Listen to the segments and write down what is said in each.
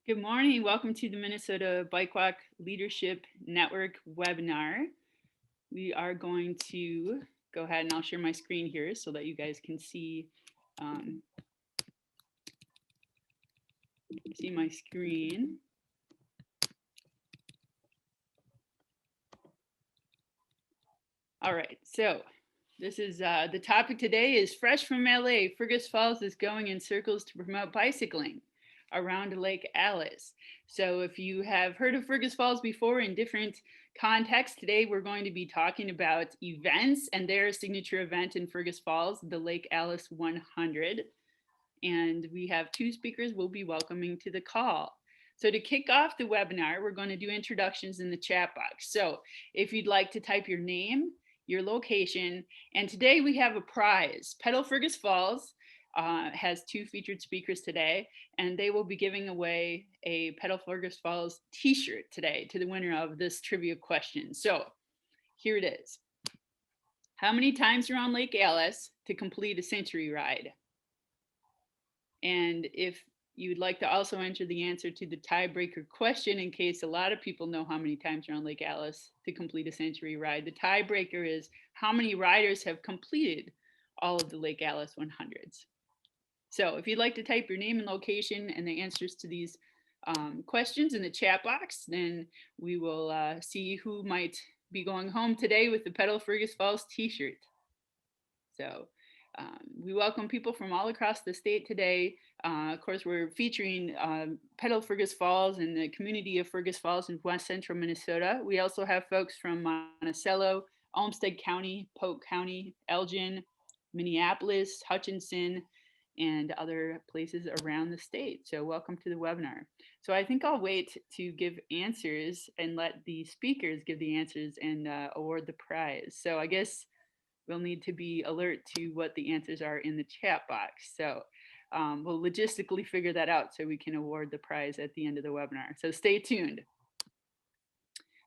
Good morning. Welcome to the Minnesota Bike Walk Leadership Network webinar. We are going to go ahead and I'll share my screen here so that you guys can see my screen. All right, so this is the topic today is fresh from LA. Fergus Falls is going in circles to promote bicycling around Lake Alice. So if you have heard of Fergus Falls before in different contexts, today we're going to be talking about events and their signature event in Fergus Falls, the Lake Alice 100. And we have two speakers we'll be welcoming to the call. So to kick off the webinar, we're going to do introductions in the chat box. So if you'd like to type your name, your location, and today we have a prize. Pedal Fergus Falls has two featured speakers today, and they will be giving away a Pedal Fergus Falls t-shirt today to the winner of this trivia question. So here it is. How many times around Lake Alice to complete a century ride? And if you'd like to also enter the answer to the tiebreaker question, in case a lot of people know how many times around Lake Alice to complete a century ride, the tiebreaker is how many riders have completed all of the Lake Alice 100s. So if you'd like to type your name and location and the answers to these questions in the chat box, then we will see who might be going home today with the Pedal Fergus Falls t-shirt. So we welcome people from all across the state today. Of course, we're featuring Pedal Fergus Falls and the community of Fergus Falls in West Central Minnesota. We also have folks from Monticello, Olmsted County, Polk County, Elgin, Minneapolis, Hutchinson, and other places around the state. So welcome to the webinar. So I think I'll wait to give answers and let the speakers give the answers and award the prize. So I guess we'll need to be alert to what the answers are in the chat box. So we'll logistically figure that out so we can award the prize at the end of the webinar. So stay tuned.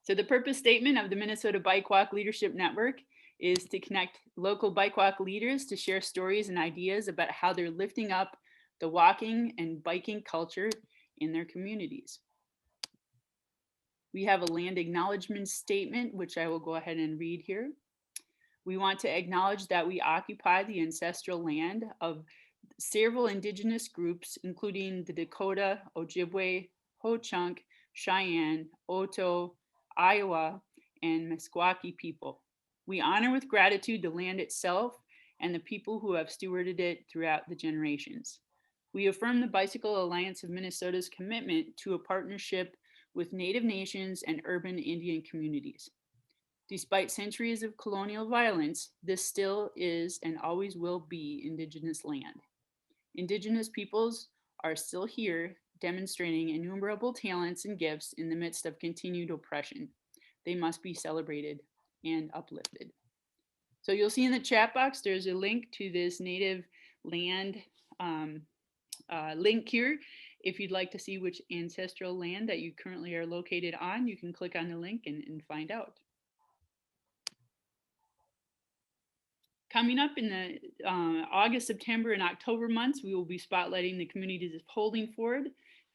So the purpose statement of the Minnesota Bike Walk Leadership Network is to connect local bike walk leaders to share stories and ideas about how they're lifting up the walking and biking culture in their communities. We have a land acknowledgement statement, which I will go ahead and read here. We want to acknowledge that we occupy the ancestral land of several indigenous groups, including the Dakota, Ojibwe, Ho-Chunk, Cheyenne, Oto, Iowa, and Meskwaki people. We honor with gratitude the land itself and the people who have stewarded it throughout the generations. We affirm the Bicycle Alliance of Minnesota's commitment to a partnership with Native nations and urban Indian communities. Despite centuries of colonial violence, this still is and always will be Indigenous land. Indigenous peoples are still here, demonstrating innumerable talents and gifts in the midst of continued oppression. They must be celebrated and uplifted. So you'll see in the chat box, there's a link to this native land link here. If you'd like to see which ancestral land that you currently are located on, you can click on the link and find out. Coming up in the August, September, and October months, we will be spotlighting the communities of Holdingford,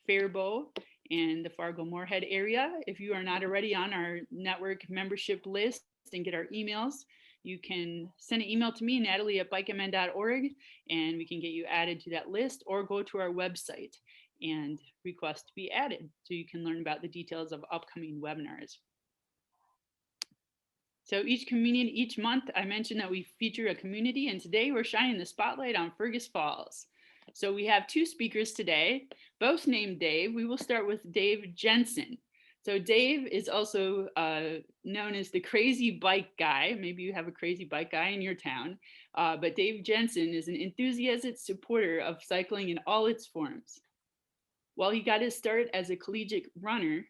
Faribault, and the Fargo-Moorhead area. If you are not already on our network membership list and get our emails, you can send an email to me, Natalie at BikeMN.org, and we can get you added to that list, or go to our website and request to be added so you can learn about the details of upcoming webinars. So each month, I mentioned that we feature a community, and today we're shining the spotlight on Fergus Falls. So we have two speakers today, both named Dave. We will start with Dave Jensen. So Dave is also known as the crazy bike guy. Maybe you have a crazy bike guy in your town, but Dave Jensen is an enthusiastic supporter of cycling in all its forms. While he got his start as a collegiate runner,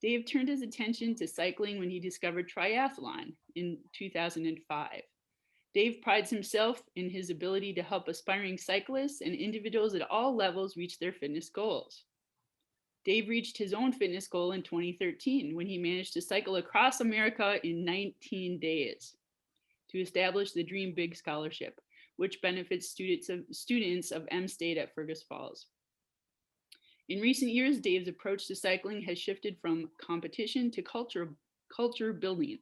Dave turned his attention to cycling when he discovered triathlon in 2005. Dave prides himself in his ability to help aspiring cyclists and individuals at all levels reach their fitness goals. Dave reached his own fitness goal in 2013 when he managed to cycle across America in 19 days to establish the Dream Big Scholarship, which benefits students of M-State at Fergus Falls. In recent years, Dave's approach to cycling has shifted from competition to culture building.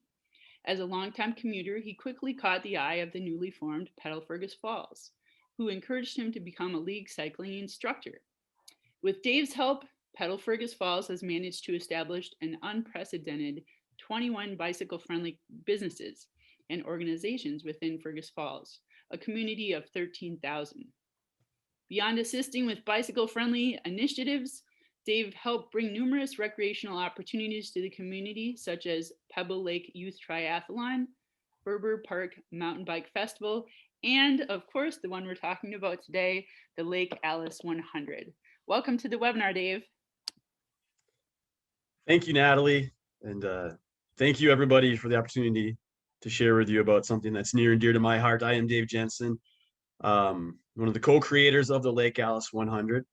As a longtime commuter, he quickly caught the eye of the newly formed Pedal Fergus Falls, who encouraged him to become a league cycling instructor. With Dave's help, Pedal Fergus Falls has managed to establish an unprecedented 21 bicycle friendly businesses and organizations within Fergus Falls, a community of 13,000. Beyond assisting with bicycle friendly initiatives, Dave helped bring numerous recreational opportunities to the community, such as Pebble Lake Youth Triathlon, Berber Park Mountain Bike Festival, and of course, the one we're talking about today, the Lake Alice 100. Welcome to the webinar, Dave. Thank you, Natalie. And thank you, everybody, for the opportunity to share with you about something that's near and dear to my heart. I am Dave Jensen, one of the co-creators of the Lake Alice 100.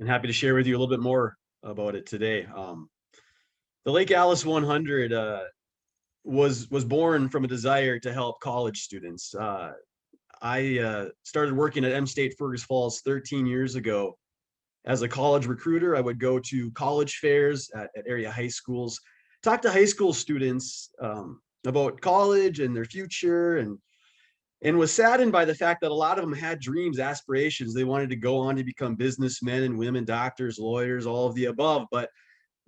And happy to share with you a little bit more about it today. The Lake Alice 100 was born from a desire to help college students. I started working at M State Fergus Falls 13 years ago. As a college recruiter, I would go to college fairs at area high schools, talk to high school students about college and their future, and was saddened by the fact that a lot of them had dreams, aspirations. They wanted to go on to become businessmen and women, doctors, lawyers, all of the above, but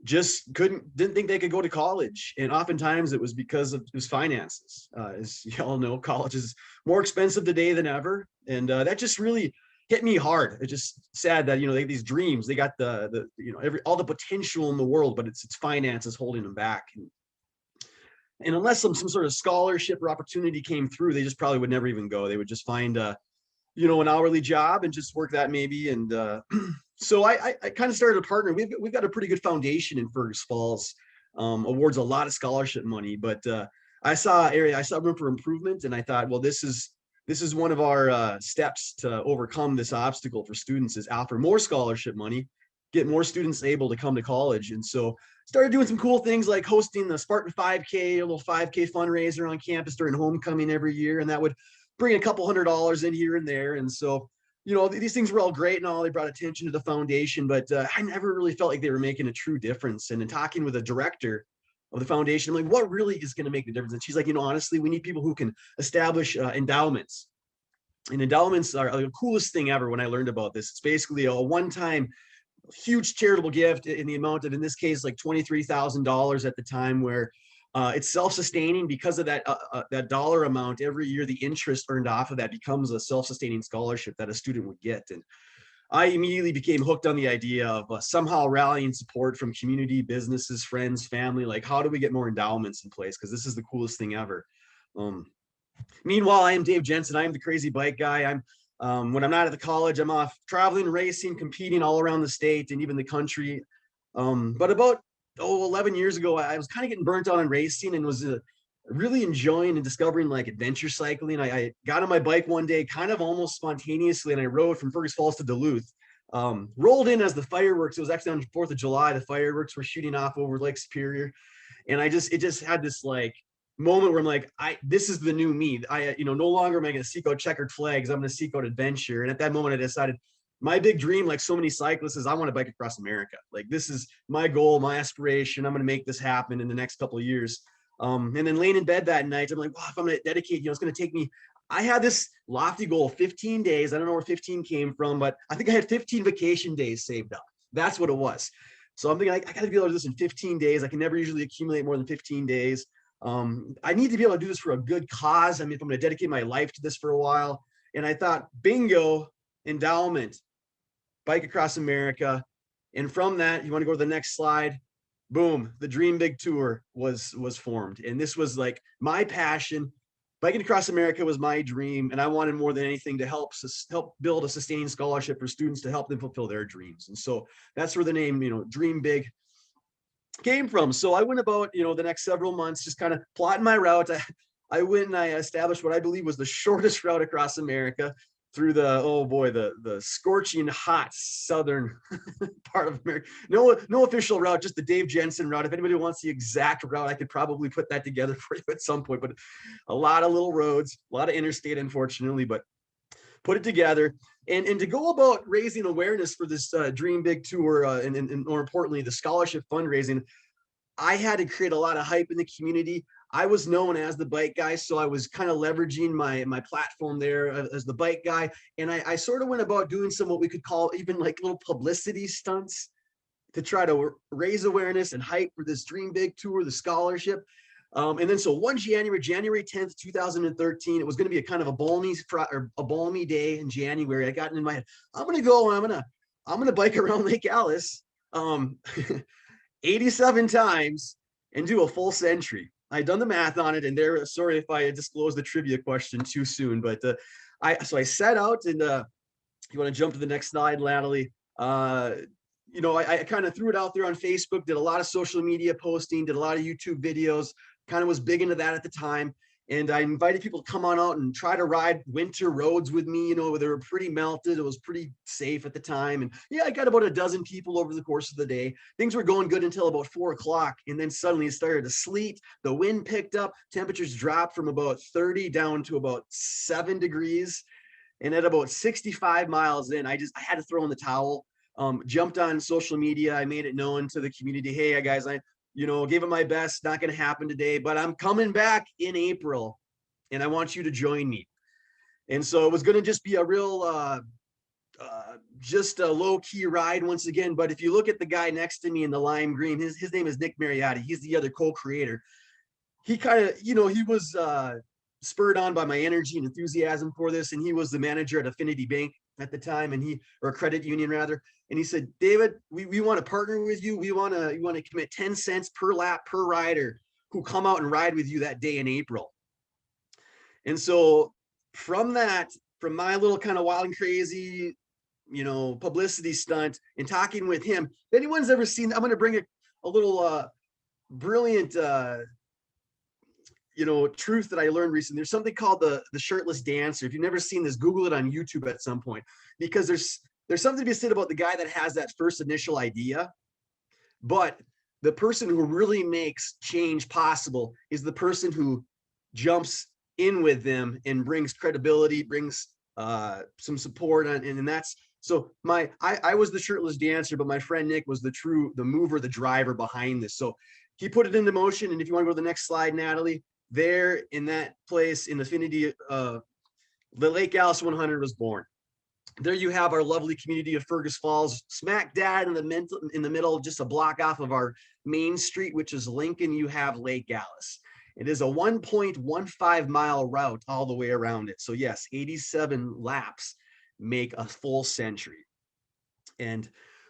just didn't think they could go to college. And oftentimes it was because of his finances. As you all know, college is more expensive today than ever. And that just really hit me hard. It's just sad that, these dreams, they got all the potential in the world, but it's finances holding them back. And unless some sort of scholarship or opportunity came through, they just probably would never even go. They would just find an hourly job and just work that maybe. And so I kind of started a partner. We've got a pretty good foundation in Fergus Falls, awards a lot of scholarship money, but I saw room for improvement, and I thought, well, this is one of our steps to overcome this obstacle for students, is offer more scholarship money, get more students able to come to college. And so started doing some cool things like hosting the Spartan 5K, a little 5K fundraiser on campus during homecoming every year. And that would bring a couple $100s in here and there. And so, these things were all great and all. They brought attention to the foundation, but I never really felt like they were making a true difference. And in talking with the director of the foundation, I'm like, what really is going to make the difference? And she's like, honestly, we need people who can establish endowments. And endowments are the coolest thing ever. When I learned about this, it's basically a one-time huge charitable gift in the amount of, in this case, like $23,000 at the time, where it's self-sustaining because of that dollar amount. Every year, the interest earned off of that becomes a self-sustaining scholarship that a student would get. And I immediately became hooked on the idea of somehow rallying support from community, businesses, friends, family. Like, how do we get more endowments in place? Because this is the coolest thing ever. Meanwhile, I am Dave Jensen. I am the crazy bike guy. When I'm not at the college, I'm off traveling, racing, competing all around the state and even the country. But about 11 years ago, I was kind of getting burnt out on racing and was really enjoying and discovering like adventure cycling. I got on my bike one day, kind of almost spontaneously, and I rode from Fergus Falls to Duluth. Rolled in as the fireworks. It was actually on 4th of July. The fireworks were shooting off over Lake Superior, and it just had this like moment where I'm like, this is the new me. No longer am I going to seek out checkered flags. I'm going to seek out adventure. And at that moment, I decided my big dream, like so many cyclists, is I want to bike across America. Like, this is my goal, my aspiration. I'm going to make this happen in the next couple of years. And then laying in bed that night, I'm like, wow, if I'm going to dedicate, it's going to take me. I had this lofty goal of 15 days. I don't know where 15 came from, but I think I had 15 vacation days saved up. That's what it was. So I'm thinking, I got to be able to do this in 15 days. I can never usually accumulate more than 15 days. I need to be able to do this for a good cause. I mean, if I'm going to dedicate my life to this for a while. And I thought, bingo, endowment, bike across America. And from that, you want to go to the next slide. Boom, the Dream Big Tour was formed. And this was like my passion. Biking across America was my dream. And I wanted more than anything to help build a sustaining scholarship for students to help them fulfill their dreams. And so that's where the name, Dream Big came from. So I went about, the next several months, just kind of plotting my route. I went and I established what I believe was the shortest route across America through the scorching hot southern part of America. No official route, just the Dave Jensen route. If anybody wants the exact route, I could probably put that together for you at some point, but a lot of little roads, a lot of interstate, unfortunately. But put it together. And to go about raising awareness for this Dream Big Tour, and more importantly, the scholarship fundraising, I had to create a lot of hype in the community. I was known as the bike guy, so I was kind of leveraging my platform there as the bike guy. And I sort of went about doing some what we could call even like little publicity stunts to try to raise awareness and hype for this Dream Big Tour, the scholarship. And then so one January 10th, 2013, it was going to be a kind of a balmy day in January. I got in my head, I'm going to go and I'm going to bike around Lake Alice 87 times and do a full century. I'd done the math on it, and there, sorry if I disclosed the trivia question too soon, but I set out, and you want to jump to the next slide, Natalie? I kind of threw it out there on Facebook, did a lot of social media posting, did a lot of YouTube videos, kind of was big into that at the time. And I invited people to come on out and try to ride winter roads with me. They were pretty melted. It was pretty safe at the time. And yeah, I got about a dozen people over the course of the day. Things were going good until about 4 o'clock. And then suddenly it started to sleet. The wind picked up. Temperatures dropped from about 30 down to about 7 degrees. And at about 65 miles in, I had to throw in the towel. Jumped on social media. I made it known to the community. Hey, guys, I gave it my best. Not going to happen today, but I'm coming back in April and I want you to join me. And so it was going to just be a real, just a low key ride once again. But if you look at the guy next to me in the lime green, his name is Nick Mariotti. He's the other co-creator. He kind of, he was spurred on by my energy and enthusiasm for this. And he was the manager at Affinity Bank at the time, or a credit union rather. And he said, David, we want to partner with you. We want to commit 10 cents per lap per rider who come out and ride with you that day in April. And so from my little kind of wild and crazy, publicity stunt and talking with him, if anyone's ever seen, I'm going to bring a little brilliant, truth that I learned recently. There's something called the shirtless dancer. If you've never seen this, Google it on YouTube at some point, because there's something to be said about the guy that has that first initial idea, but the person who really makes change possible is the person who jumps in with them and brings credibility, brings some support, and that's so I was the shirtless dancer, but my friend Nick was the mover, the driver behind this. So he put it into motion. And if you want to go to the next slide, Natalie, there in that place in Affinity, the Lake Alice 100 was born. There you have our lovely community of Fergus Falls, smack dab in the middle, just a block off of our main street, which is Lincoln. You have Lake Alice. It is a 1.15 mile route all the way around it. So yes, 87 laps make a full century. And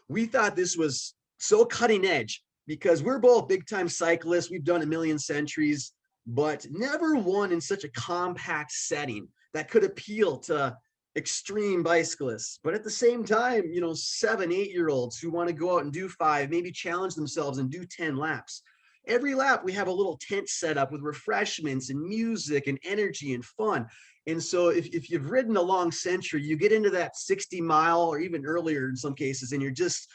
we thought this was so cutting edge because we're both big time cyclists. We've done a million centuries, but never one in such a compact setting that could appeal to extreme bicyclists, but at the same time, 7-8-year-olds who want to go out and do 5, maybe challenge themselves and do 10 laps. Every lap we have a little tent set up with refreshments and music and energy and fun. And so if you've ridden a long century, you get into that 60 mile or even earlier in some cases, and you're just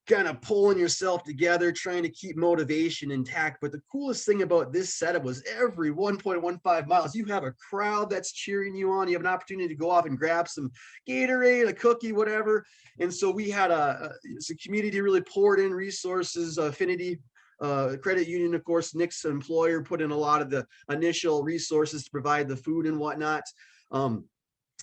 kind of pulling yourself together, trying to keep motivation intact. But the coolest thing about this setup was every 1.15 miles, you have a crowd that's cheering you on. You have an opportunity to go off and grab some Gatorade, a cookie, whatever. And so we had a community really poured in resources. Affinity Credit Union, of course, Nick's employer, put in a lot of the initial resources to provide the food and whatnot.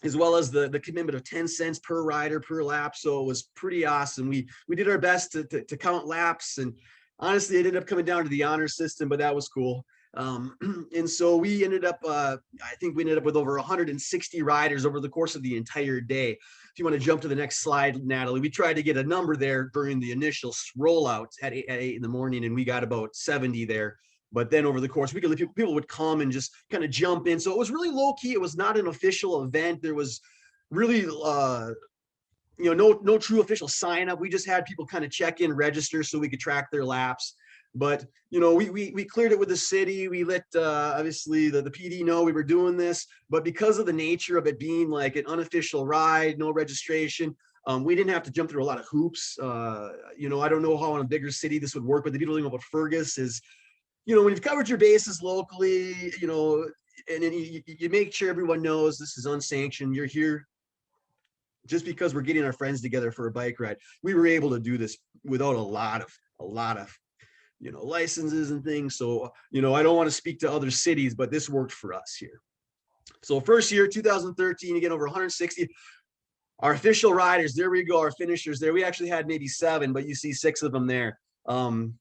As well as the commitment of 10 cents per rider per lap. So it was pretty awesome. We did our best to count laps, and honestly, it ended up coming down to the honor system, but that was cool. And so we ended up, I think we ended up with over 160 riders over the course of the entire day. If you want to jump to the next slide, Natalie, we tried to get a number there during the initial rollout at 8 in the morning, and we got about 70 there. But then over the course, people would come and just kind of jump in. So it was really low key. It was not an official event. There was really, no true official sign up. We just had people kind of check in, register so we could track their laps. But, we cleared it with the city. We let, obviously, the PD know we were doing this. But because of the nature of it being like an unofficial ride, no registration, we didn't have to jump through a lot of hoops. I don't know how in a bigger city this would work, but the beautiful thing about Fergus is, when you've covered your bases locally, and then you make sure everyone knows this is unsanctioned. You're here just because we're getting our friends together for a bike ride, we were able to do this without a lot of licenses and things. So, I don't want to speak to other cities, but this worked for us here. So first year, 2013, again, over 160. Our official riders, there we go, our finishers there. We actually had maybe 7, but you see 6 of them there. And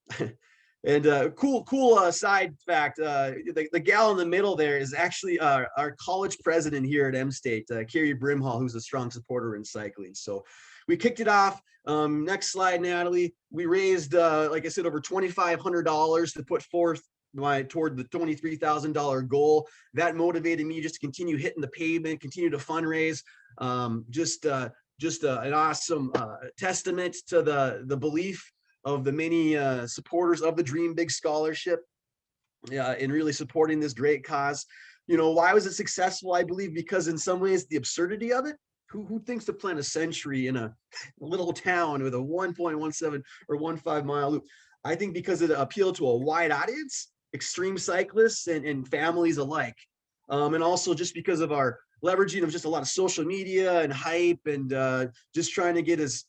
cool side fact, the gal in the middle there is actually our college president here at M-State, Carrie Brimhall, who's a strong supporter in cycling. So we kicked it off. Next slide, Natalie. We raised, like I said, over $2,500 to put forth toward the $23,000 goal. That motivated me just to continue hitting the pavement, continue to fundraise. Just an awesome testament to the belief of the many supporters of the Dream Big Scholarship in really supporting this great cause. Why was it successful? I believe because in some ways the absurdity of it. Who thinks to plant a century in a little town with a 1.17 or 15 mile loop? I think because it appealed to a wide audience, extreme cyclists and families alike. And also just because of our leveraging of just a lot of social media and hype and just trying to get as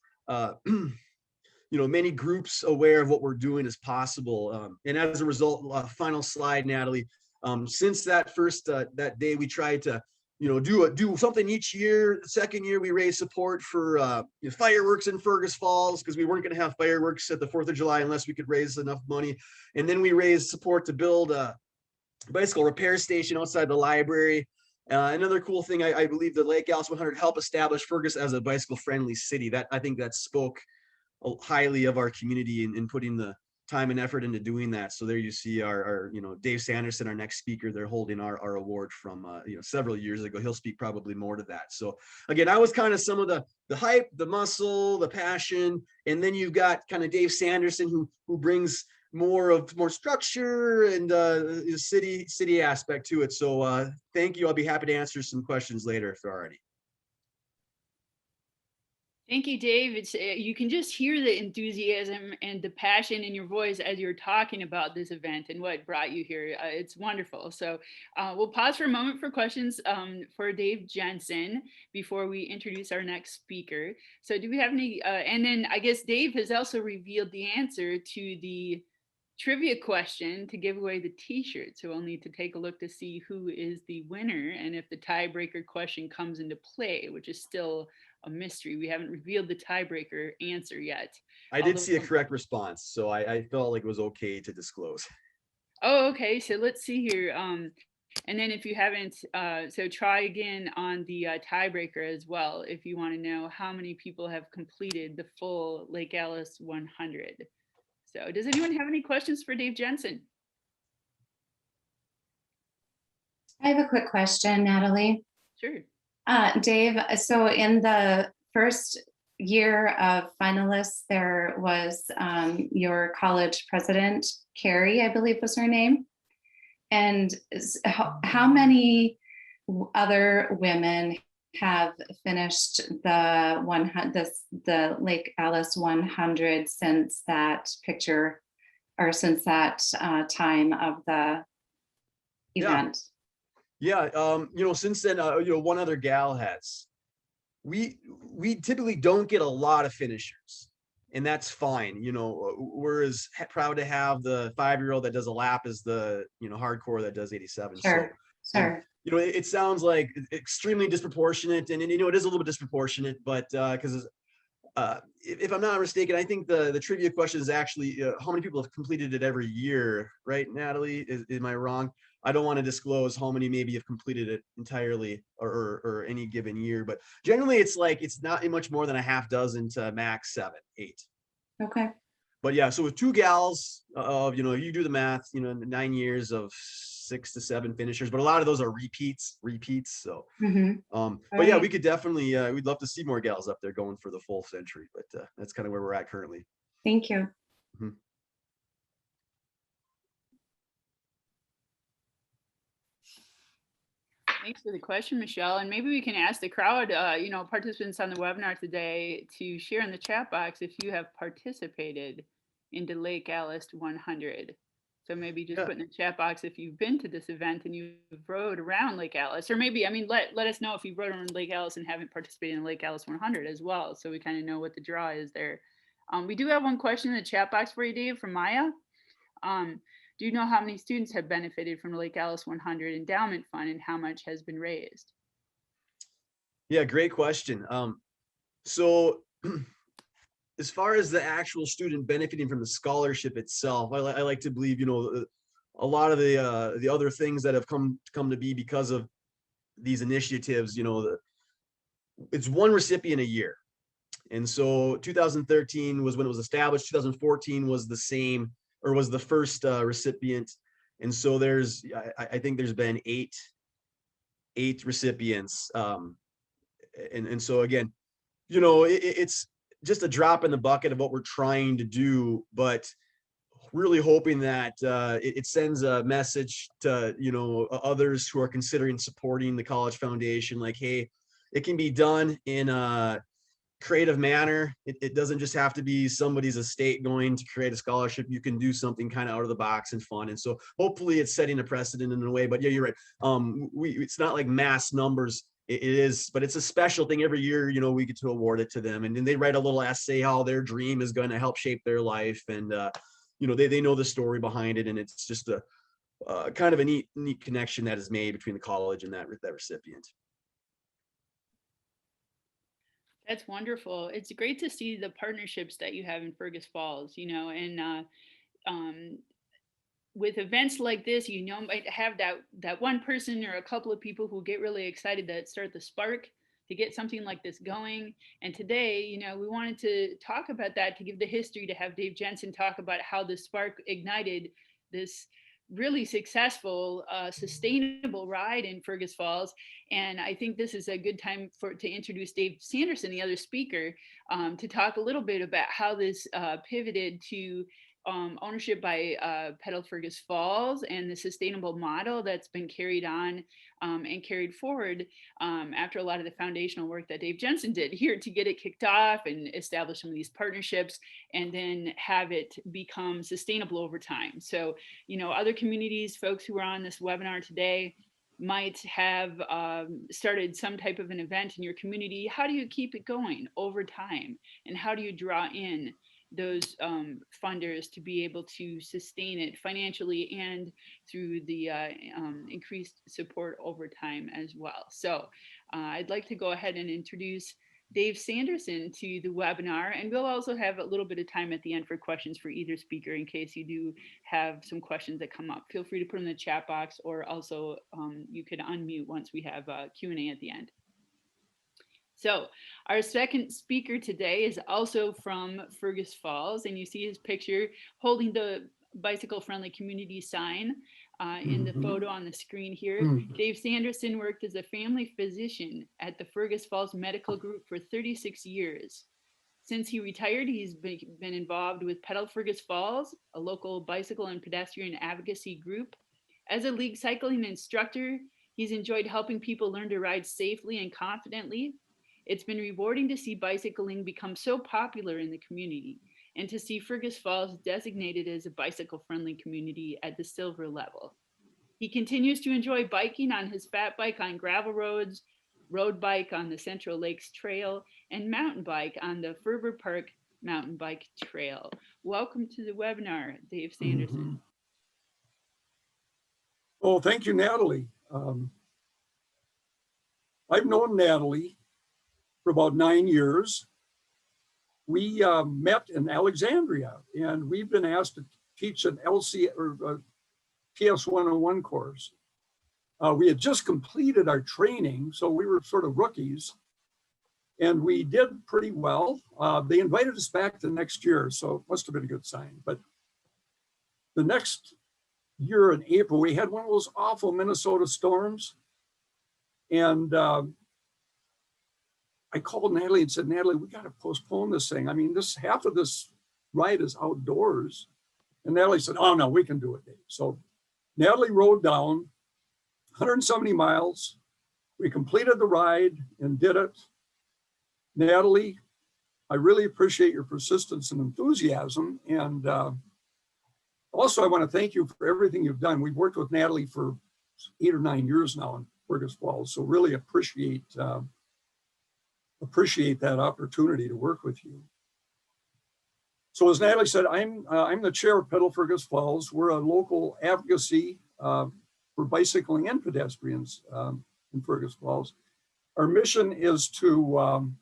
many groups aware of what we're doing as possible. And as a result, final slide, Natalie, since that first that day, we tried to do something each year. The second year, we raised support for fireworks in Fergus Falls because we weren't going to have fireworks at the 4th of July unless we could raise enough money. And then we raised support to build a bicycle repair station outside the library. Another cool thing, I believe the Lake Alice 100 helped establish Fergus as a bicycle-friendly city. I think that spoke highly of our community in putting the time and effort into doing that. So there you see our Dave Sanderson, our next speaker. They're holding our award from several years ago. He'll speak probably more to that. So again, I was kind of some of the hype, the muscle, the passion, and then you've got kind of Dave Sanderson who brings more structure and city aspect to it. So thank you. I'll be happy to answer some questions later if there are any. Thank you, Dave. It's you can just hear the enthusiasm and the passion in your voice as you're talking about this event and what brought you here. It's wonderful. So we'll pause for a moment for questions for Dave Jensen before we introduce our next speaker. So do we have any, and then I guess Dave has also revealed the answer to the trivia question to give away the t-shirt. So we'll need to take a look to see who is the winner and if the tiebreaker question comes into play, which is still a mystery. We haven't revealed the tiebreaker answer yet. I did see a correct response, so I felt like it was okay to disclose. Oh, okay. So let's see here. And then if you haven't, so try again on the tiebreaker as well, if you want to know how many people have completed the full Lake Alice 100. So does anyone have any questions for Dave Jensen? I have a quick question, Natalie. Sure. Dave, so in the first year of finalists, there was your college president, Carrie, I believe was her name. And how many other women have finished the Lake Alice 100 since that picture or since that time of the event? Yeah, since then, one other gal has. We typically don't get a lot of finishers, and that's fine. We're as proud to have the 5-year-old that does a lap as the hardcore that does 87. Sure. It sounds like extremely disproportionate, and it is a little bit disproportionate, but because if I'm not mistaken, I think the trivia question is actually how many people have completed it every year, right, Natalie? Am I wrong? I don't want to disclose how many maybe have completed it entirely or any given year, but generally it's not much more than a half dozen to max 7, 8. Okay. But yeah, so with 2 gals of, you do the math, 9 years of 6 to 7 finishers, but a lot of those are repeats. So, but yeah, we could definitely, we'd love to see more gals up there going for the full century, but that's kind of where we're at currently. Thank you. Mm-hmm. Thanks for the question, Michelle. And maybe we can ask the crowd, participants on the webinar today to share in the chat box if you have participated in the Lake Alice 100. So maybe just Yeah. put in the chat box if you've been to this event and you've rode around Lake Alice, or maybe, I mean, let us know if you've rode around Lake Alice and haven't participated in Lake Alice 100 as well. So we kind of know what the draw is there. We do have one question in the chat box for you, Dave, from Maya. Do you know how many students have benefited from the Lake Alice 100 Endowment Fund and how much has been raised? Yeah, great question. So as far as the actual student benefiting from the scholarship itself, I like to believe, a lot of the other things that have come to be because of these initiatives, it's one recipient a year. And so 2013 was when it was established. 2014 was the same, or was the first recipient. And so I think there's been eight recipients. And so again, it's just a drop in the bucket of what we're trying to do, but really hoping that it sends a message to, others who are considering supporting the College Foundation, like, hey, it can be done in a creative manner. It doesn't just have to be somebody's estate going to create a scholarship. You can do something kind of out of the box and fun. And so hopefully it's setting a precedent in a way, but yeah, you're right. It's not like mass numbers. It is, but it's a special thing every year, we get to award it to them. And then they write a little essay, how their dream is going to help shape their life. And, they know the story behind it. And it's just a kind of a neat connection that is made between the college and that recipient. That's wonderful. It's great to see the partnerships that you have in Fergus Falls, and with events like this, might have that one person or a couple of people who get really excited that start the spark to get something like this going. And today, we wanted to talk about that, to give the history, to have Dave Jensen talk about how the spark ignited this really successful, sustainable ride in Fergus Falls. And I think this is a good time to introduce Dave Sanderson, the other speaker, to talk a little bit about how this pivoted to ownership by Pedal Fergus Falls and the sustainable model that's been carried on and carried forward after a lot of the foundational work that Dave Jensen did here to get it kicked off and establish some of these partnerships and then have it become sustainable over time. So, other communities, folks who are on this webinar today, might have started some type of an event in your community. How do you keep it going over time? And how do you draw in those funders to be able to sustain it financially and through the increased support over time as well? So I'd like to go ahead and introduce Dave Sanderson to the webinar, and we'll also have a little bit of time at the end for questions for either speaker in case you do have some questions that come up. Feel free to put them in the chat box, or also you could unmute once we have Q&A at the end. So our second speaker today is also from Fergus Falls, and you see his picture holding the bicycle friendly community sign in the photo on the screen here. Dave Sanderson worked as a family physician at the Fergus Falls Medical Group for 36 years. Since he retired, he's been involved with Pedal Fergus Falls, a local bicycle and pedestrian advocacy group. As a league cycling instructor, he's enjoyed helping people learn to ride safely and confidently. It's been rewarding to see bicycling become so popular in the community and to see Fergus Falls designated as a bicycle-friendly community at the silver level. He continues to enjoy biking on his fat bike on gravel roads, road bike on the Central Lakes Trail, and mountain bike on the Ferber Park Mountain Bike Trail. Welcome to the webinar, Dave Sanderson. Oh, thank you, Natalie. I've known Natalie for about 9 years. We met in Alexandria, and we've been asked to teach an LC or PS 101 course. We had just completed our training, so we were sort of rookies, and we did pretty well. They invited us back the next year, so it must have been a good sign. But the next year in April, we had one of those awful Minnesota storms, and I called Natalie and said, Natalie, we got to postpone this thing. I mean, half of this ride is outdoors. And Natalie said, oh no, we can do it, Dave. So Natalie rode down 170 miles. We completed the ride and did it. Natalie, I really appreciate your persistence and enthusiasm. And Also, I want to thank you for everything you've done. We've worked with Natalie for 8 or 9 years now in Fergus Falls, so really appreciate that opportunity to work with you. So as Natalie said, I'm the chair of Pedal Fergus Falls. We're a local advocacy for bicycling and pedestrians in Fergus Falls. Our mission is to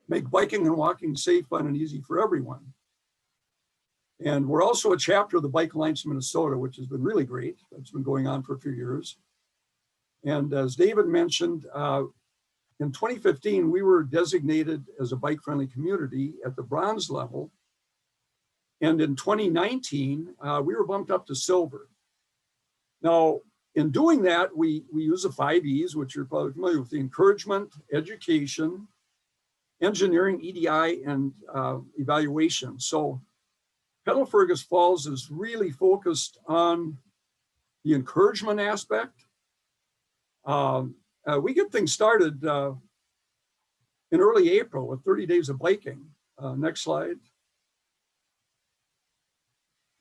make biking and walking safe, fun, and easy for everyone. And we're also a chapter of the Bike Alliance of Minnesota, which has been really great. It's been going on for a few years. And as David mentioned, in 2015, we were designated as a bike-friendly community at the bronze level. And in 2019, we were bumped up to silver. Now, in doing that, we use the 5 E's, which you're probably familiar with: the encouragement, education, engineering, EDI, and evaluation. So Pedal Fergus Falls is really focused on the encouragement aspect. We get things started in early April with 30 days of biking. Next slide.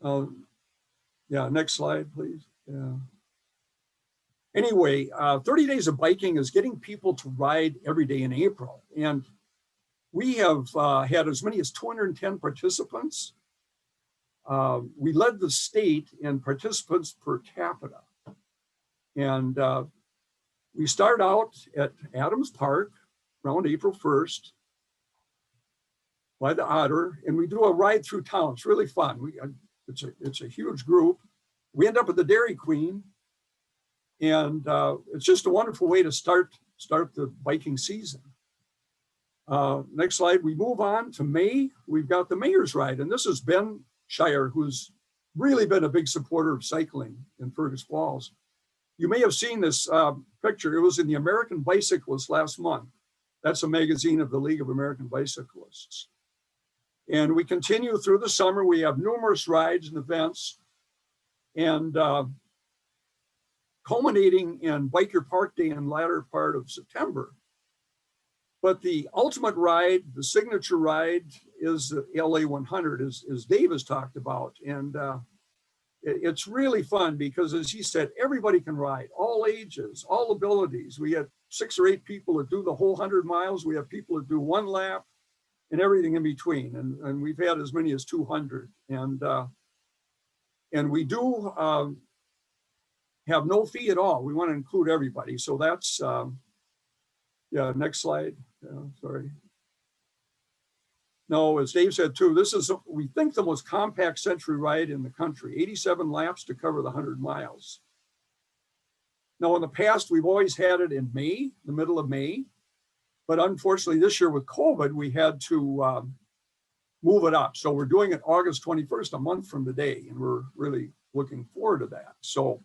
Yeah, next slide, please. Yeah. Anyway, 30 days of biking is getting people to ride every day in April. And we have had as many as 210 participants. We led the state in participants per capita. And we start out at Adams Park around April 1st by the Otter, and we do a ride through town. It's really fun. It's a huge group. We end up at the Dairy Queen, and it's just a wonderful way to start the biking season. Next slide. We move on to May. We've got the Mayor's Ride, and this is Ben Shire, who's really been a big supporter of cycling in Fergus Falls. You may have seen this picture. It was in the American Bicyclist last month. That's a magazine of the League of American Bicyclists. And we continue through the summer. We have numerous rides and events, and culminating in Biker Park Day in the latter part of September. But the ultimate ride, the signature ride, is the LA 100, as Dave has talked about. And it's really fun because, as he said, everybody can ride, all ages, all abilities. We have 6 or 8 people that do the whole 100 miles. We have people that do 1 lap and everything in between. And we've had as many as 200. And we do have no fee at all. We want to include everybody. So that's, yeah, next slide. Sorry. No, as Dave said too, this is, we think, the most compact century ride in the country, 87 laps to cover the 100 miles. Now, in the past, we've always had it in May, the middle of May, but unfortunately this year with COVID, we had to move it up. So we're doing it August 21st, a month from today, and we're really looking forward to that. So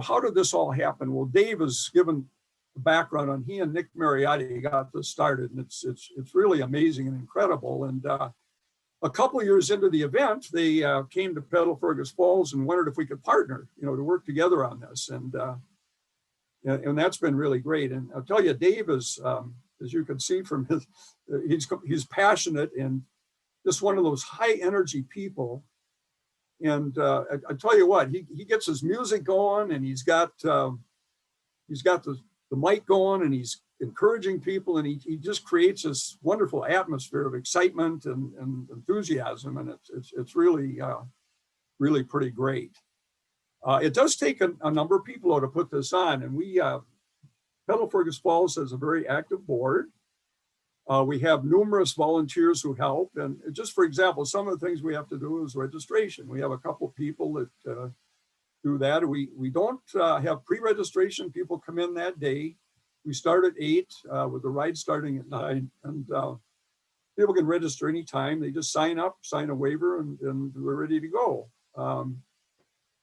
how did this all happen? Well, Dave has given the background on. He and Nick Mariotti got this started, and it's really amazing and incredible. And a couple of years into the event, they came to Pedal Fergus Falls and wondered if we could partner, to work together on this. And that's been really great. And I'll tell you, Dave is, as you can see from his, he's passionate and just one of those high energy people. And I tell you what, he gets his music going, and he's got the mic going, and he's encouraging people, and he just creates this wonderful atmosphere of excitement and enthusiasm, and it's really really pretty great. It does take a number of people to put this on, and we Pedal Fergus Falls has a very active board. We have numerous volunteers who help, and just for example, some of the things we have to do is registration. We have a couple of people that do that. We don't have pre-registration. People come in that day. We start at 8 with the ride starting at 9, and people can register anytime. They just sign up, sign a waiver, and we're ready to go.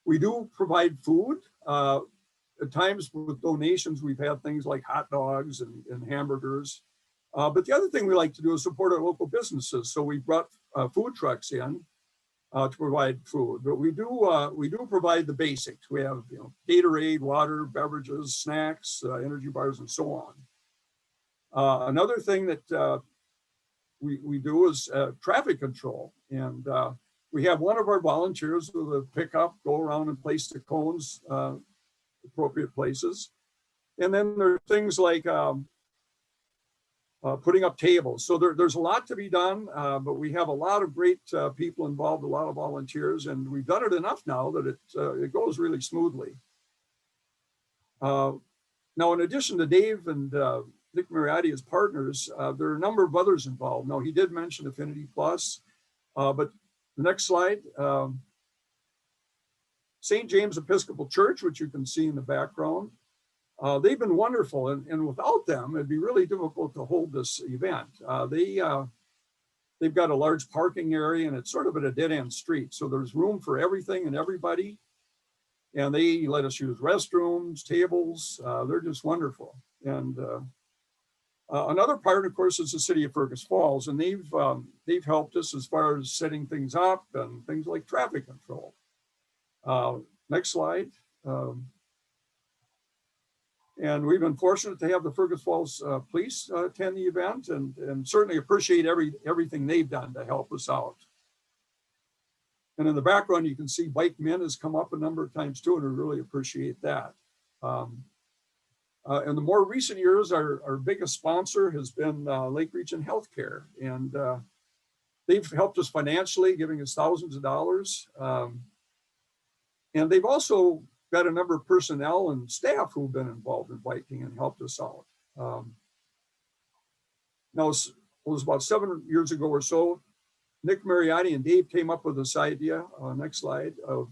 We do provide food. At times with donations, we've had things like hot dogs and hamburgers. But the other thing we like to do is support our local businesses. So we brought food trucks in to provide food, but we do provide the basics. We have Gatorade, water, beverages, snacks, energy bars, and so on. Another thing that we do is traffic control, and we have one of our volunteers with a pickup go around and place the cones appropriate places. And then there are things like putting up tables. So there's a lot to be done, but we have a lot of great people involved, a lot of volunteers, and we've done it enough now that it goes really smoothly. Now, in addition to Dave and Nick Mariotti as partners, there are a number of others involved. Now, he did mention Affinity Plus, but the next slide, St. James Episcopal Church, which you can see in the background. They've been wonderful, and without them, it'd be really difficult to hold this event. They've got a large parking area, and it's sort of at a dead-end street, so there's room for everything and everybody. And they let us use restrooms, tables. They're just wonderful. And another part, of course, is the city of Fergus Falls, and they've helped us as far as setting things up and things like traffic control. Next slide. And we've been fortunate to have the Fergus Falls Police attend the event, and certainly appreciate everything they've done to help us out. And in the background, you can see BikeMN has come up a number of times too, and we really appreciate that. In the more recent years, our biggest sponsor has been Lake Region Healthcare, and they've helped us financially, giving us thousands of dollars. And they've also got a number of personnel and staff who've been involved in biking and helped us out. Now, it was about 7 years ago or so, Nick Mariotti and Dave came up with this idea, next slide, of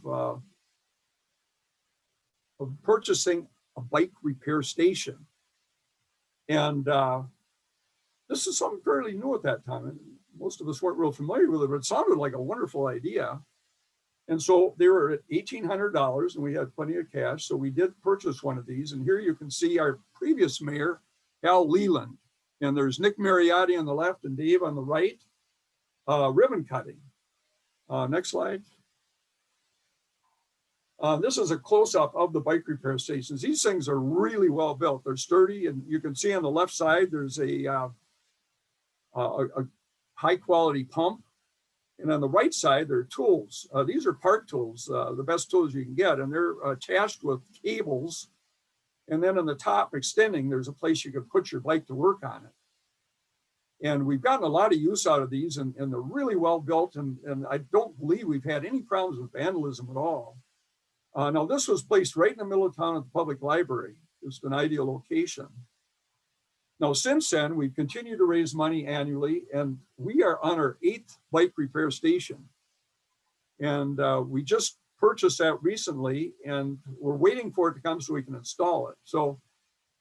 purchasing a bike repair station. And this is something fairly new at that time. And most of us weren't real familiar with it, but it sounded like a wonderful idea. And so they were at $1,800, and we had plenty of cash. So we did purchase one of these. And here you can see our previous mayor, Al Leland. And there's Nick Mariotti on the left and Dave on the right, ribbon cutting. Next slide. This is a close-up of the bike repair stations. These things are really well built. They're sturdy, and you can see on the left side, there's a high-quality pump. And on the right side, there are tools. These are park tools, the best tools you can get, and they're attached with cables. And then on the top extending, there's a place you can put your bike to work on it. And we've gotten a lot of use out of these, and they're really well built, and I don't believe we've had any problems with vandalism at all. Now, this was placed right in the middle of town at the public library. It's an ideal location. Now, since then, we've continued to raise money annually, and we are on our 8th bike repair station. And we just purchased that recently, and we're waiting for it to come so we can install it. So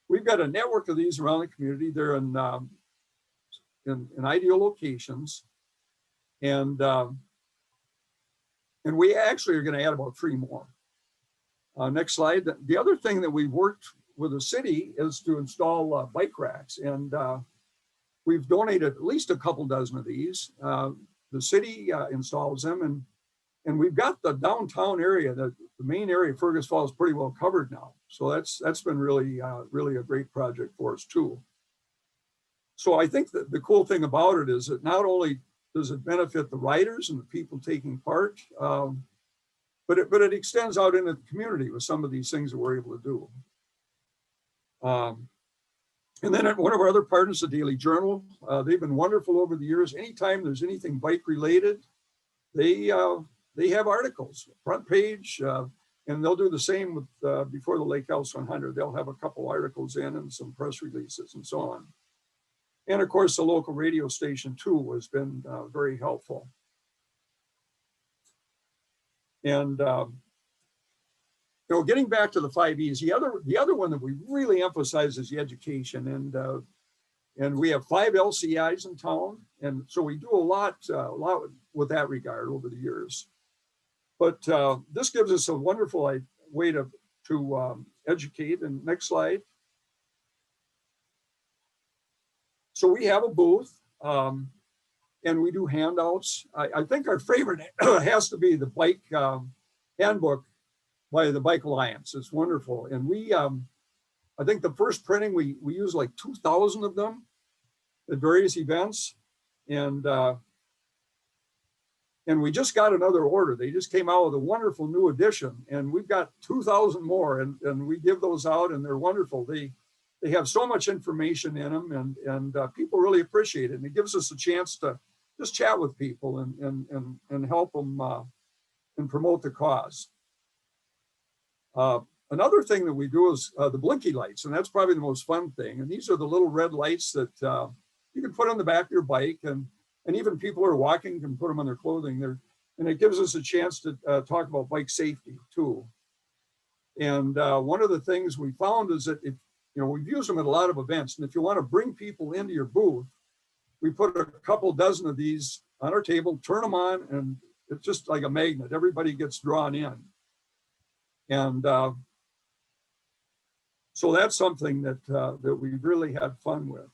we've got a network of these around the community. They're in ideal locations. And we actually are going to add about 3 more. Next slide. The other thing that we've worked with the city is to install bike racks, and we've donated at least a couple dozen of these. The city installs them, and we've got the downtown area, the main area of Fergus Falls, pretty well covered now. So that's been really a great project for us too. So I think that the cool thing about it is that not only does it benefit the riders and the people taking part, but it extends out into the community with some of these things that we're able to do. And then one of our other partners, the Daily Journal, they've been wonderful over the years. Anytime there's anything bike related, they have articles, front page, and they'll do the same with before the Lake Alice 100. They'll have a couple articles in and some press releases and so on. And of course, the local radio station too has been very helpful. And getting back to the 5 E's, the other one that we really emphasize is the education, and we have 5 LCIs in town, and so we do a lot with that regard over the years. But this gives us a wonderful way to educate. And next slide. So we have a booth, and we do handouts. I think our favorite has to be the bike handbook by the Bike Alliance. It's wonderful. And I think the first printing, we used like 2,000 of them at various events. And And we just got another order. They just came out with a wonderful new edition, and we've got 2,000 more, and we give those out, and they're wonderful. They have so much information in them, and people really appreciate it. And it gives us a chance to just chat with people and help them and promote the cause. Another thing that we do is the blinky lights, and that's probably the most fun thing. And these are the little red lights that you can put on the back of your bike, and even people who are walking can put them on their clothing. And it gives us a chance to talk about bike safety too. And one of the things we found is that we've used them at a lot of events, and if you want to bring people into your booth, we put a couple dozen of these on our table, turn them on, and it's just like a magnet. Everybody gets drawn in. And so that's something that we really had fun with.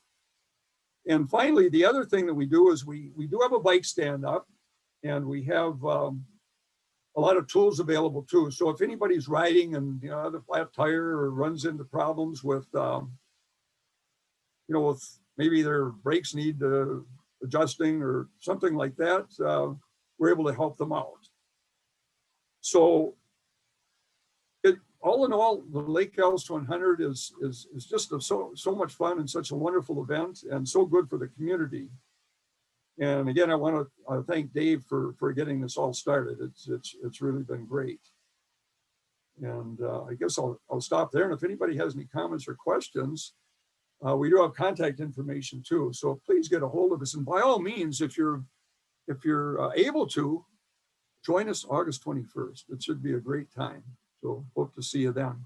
And finally, the other thing that we do is we do have a bike stand up, and we have a lot of tools available too. So if anybody's riding and has a flat tire or runs into problems with with maybe their brakes need adjusting or something like that, we're able to help them out. So all in all, the Lake Alice 100 is just so much fun and such a wonderful event and so good for the community. And again, I want to thank Dave for getting this all started. It's really been great. And I guess I'll stop there. And if anybody has any comments or questions, we do have contact information too. So please get a hold of us. And by all means, if you're able to, join us August 21st. It should be a great time. So hope to see you then.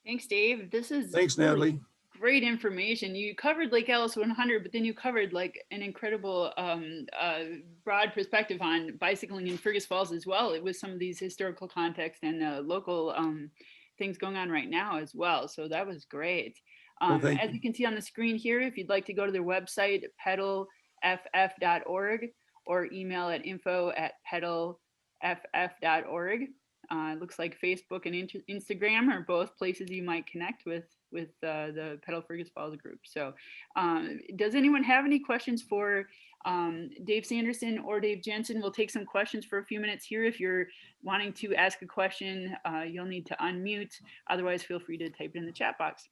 Thanks, Dave. Thanks, Natalie. Great information. You covered Lake Alice 100, but then you covered like an incredible broad perspective on bicycling in Fergus Falls as well. It was some of these historical context and local things going on right now as well. So that was great. As you can see on the screen here, if you'd like to go to their website, pedalff.org, or email at info@pedalff.org. It looks like Facebook and Instagram are both places you might connect with the Pedal Fergus Falls group. So does anyone have any questions for Dave Sanderson or Dave Jensen? We'll take some questions for a few minutes here. If you're wanting to ask a question, you'll need to unmute. Otherwise, feel free to type it in the chat box.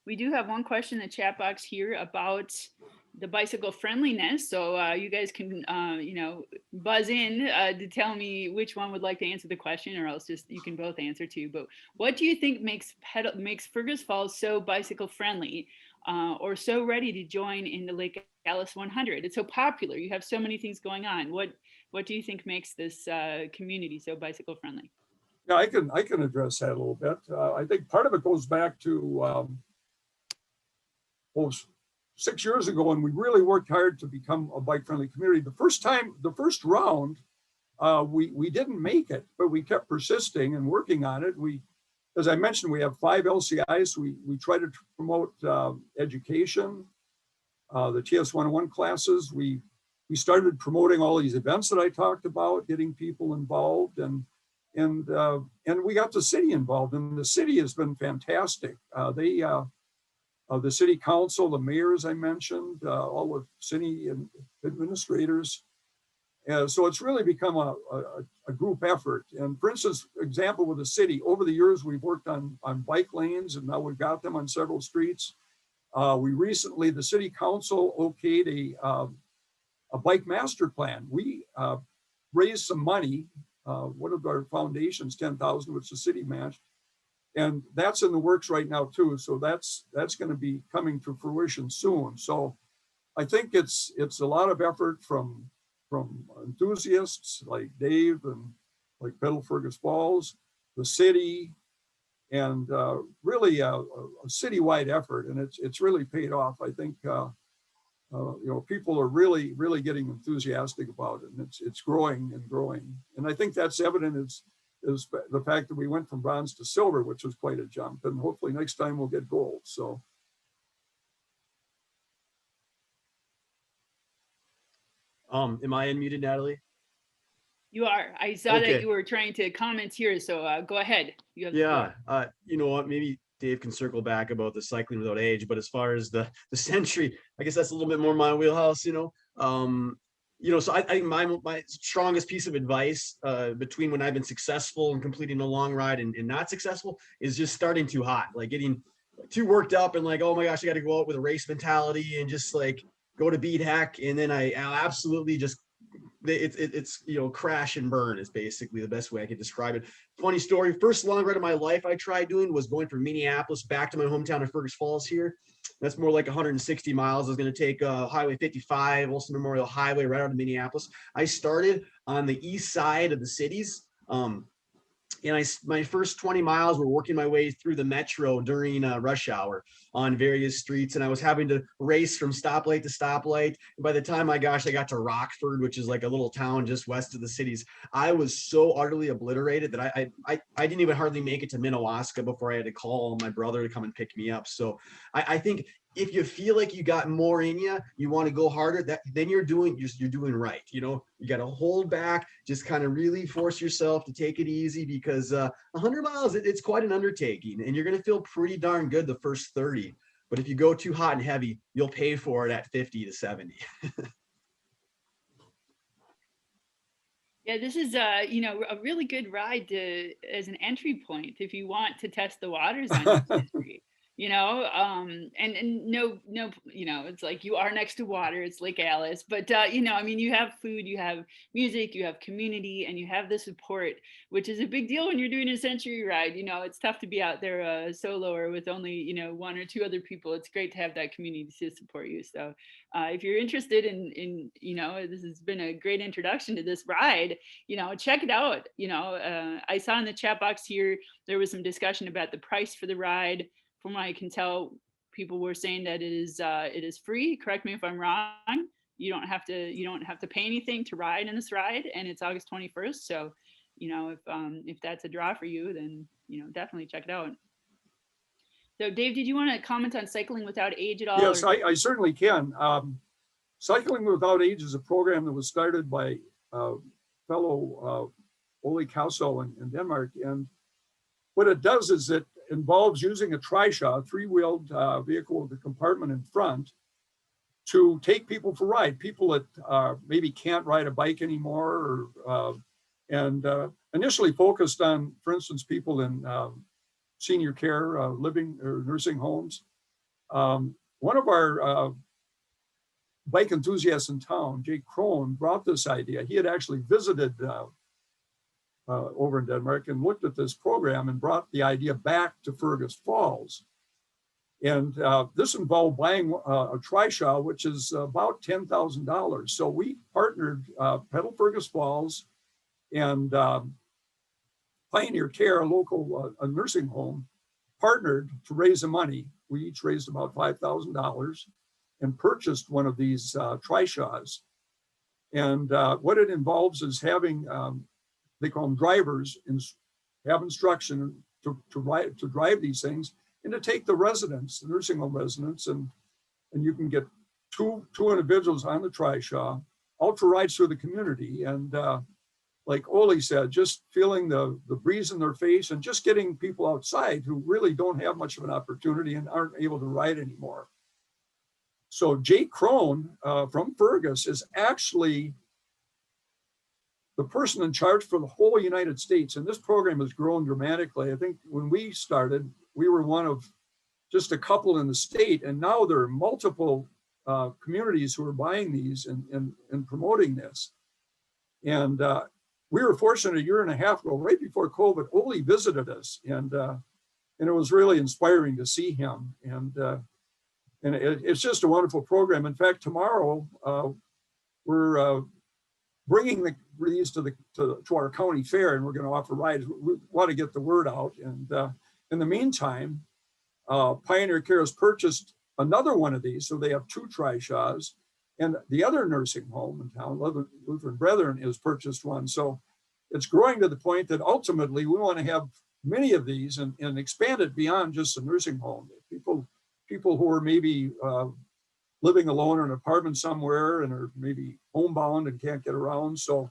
We do have one question in the chat box here about the bicycle friendliness. So you guys can, buzz in to tell me which one would like to answer the question, or else just you can both answer too. But what do you think makes Fergus Falls so bicycle friendly, or so ready to join in the Lake Alice 100? It's so popular. You have so many things going on. What do you think makes this community so bicycle friendly? Yeah, I can address that a little bit. I think part of it goes back to 6 years ago, when we really worked hard to become a bike-friendly community. The first round, we didn't make it, but we kept persisting and working on it. As I mentioned, we have 5 LCIs. We try to promote education, the TS 101 classes. We started promoting all these events that I talked about, getting people involved, and we got the city involved, and the city has been fantastic. The city council, the mayor, as I mentioned, all the city administrators. So it's really become a group effort. And for instance, example with the city, over the years, we've worked on bike lanes, and now we've got them on several streets. We recently, the city council okayed a bike master plan. We raised some money, one of our foundations, 10,000, which the city matched. And that's in the works right now too. So that's going to be coming to fruition soon. So I think it's a lot of effort from enthusiasts like Dave and like Pedal Fergus Falls, the city, and really a citywide effort. And it's really paid off. I think people are really getting enthusiastic about it, and it's growing and growing. And I think that's evident is the fact that we went from bronze to silver, which was quite a jump. And hopefully next time we'll get gold. So. Am I unmuted, Natalie? You are. I saw that Okay. you were trying to comment here, so go ahead. You have the floor. Yeah, you know what? Maybe Dave can circle back about the cycling without age, but as far as the century, I guess that's a little bit more my wheelhouse. So I think my strongest piece of advice between when I've been successful and completing a long ride and not successful is just starting too hot, like getting too worked up and like, oh my gosh, I got to go out with a race mentality and just like go to beat heck, and then I'll absolutely just it's crash and burn is basically the best way I could describe it. Funny story, first long ride of my life I tried doing was going from Minneapolis back to my hometown of Fergus Falls here. That's more like 160 miles. I was going to take Highway 55, also Memorial Highway, right out of Minneapolis. I started on the east side of the cities. And my first 20 miles were working my way through the metro during rush hour on various streets, and I was having to race from stoplight to stoplight. And by the time I got to Rockford, which is like a little town just west of the cities, I was so utterly obliterated that I didn't even hardly make it to Minnewaska before I had to call my brother to come and pick me up. So I think if you feel like you got more in you, you want to go harder, then you're doing right. You got to hold back, just kind of really force yourself to take it easy, because 100 miles, it's quite an undertaking, and you're going to feel pretty darn good the first 30. But if you go too hot and heavy, you'll pay for it at 50 to 70. Yeah, this is a really good ride as an entry point if you want to test the waters on your century. And no, it's like you are next to water, it's Lake Alice, but you have food, you have music, you have community, and you have the support, which is a big deal when you're doing a century ride. It's tough to be out there solo or with only one or two other people. It's great to have that community to support you. So if you're interested in this has been a great introduction to this ride, check it out. I saw in the chat box here there was some discussion about the price for the ride. From what I can tell, people were saying that it is free. Correct me if I'm wrong. You don't have to pay anything to ride in this ride, and it's August 21st. So, if that's a draw for you, then definitely check it out. So, Dave, did you want to comment on cycling without age at all? Yes, I certainly can. Cycling Without Age is a program that was started by fellow Ole Kausel in Denmark, and what it does is it involves using a trishaw, three-wheeled vehicle with a compartment in front, to take people for a ride. People that maybe can't ride a bike anymore, and initially focused on, for instance, people in senior care, living or nursing homes. One of our bike enthusiasts in town, Jake Krohn, brought this idea. He had actually visited over in Denmark and looked at this program and brought the idea back to Fergus Falls. And this involved buying a trishaw, which is about $10,000. So we partnered, Pedal Fergus Falls and Pioneer Care, a local nursing home, partnered to raise the money. We each raised about $5,000 and purchased one of these trishaws. And what it involves is having they call them drivers, and have instruction to drive these things and to take the residents, the nursing home residents, and you can get two individuals on the trishaw, ultra rides through the community. And like Ole said, just feeling the breeze in their face and just getting people outside who really don't have much of an opportunity and aren't able to ride anymore. So Jake Krohn from Fergus is actually the person in charge for the whole United States. And this program has grown dramatically. I think when we started, we were one of just a couple in the state, and now there are multiple communities who are buying these and promoting this. And we were fortunate a year and a half ago, right before COVID, Ole visited us, and it was really inspiring to see him. And it's just a wonderful program. In fact, tomorrow we're bringing these to our county fair, and we're going to offer rides. We want to get the word out. And in the meantime, Pioneer Care has purchased another one of these, so they have two trishaws. And the other nursing home in town, Lutheran Brethren, has purchased one. So it's growing to the point that ultimately we want to have many of these and expand it beyond just a nursing home. People who are maybe living alone in an apartment somewhere and are maybe homebound and can't get around. So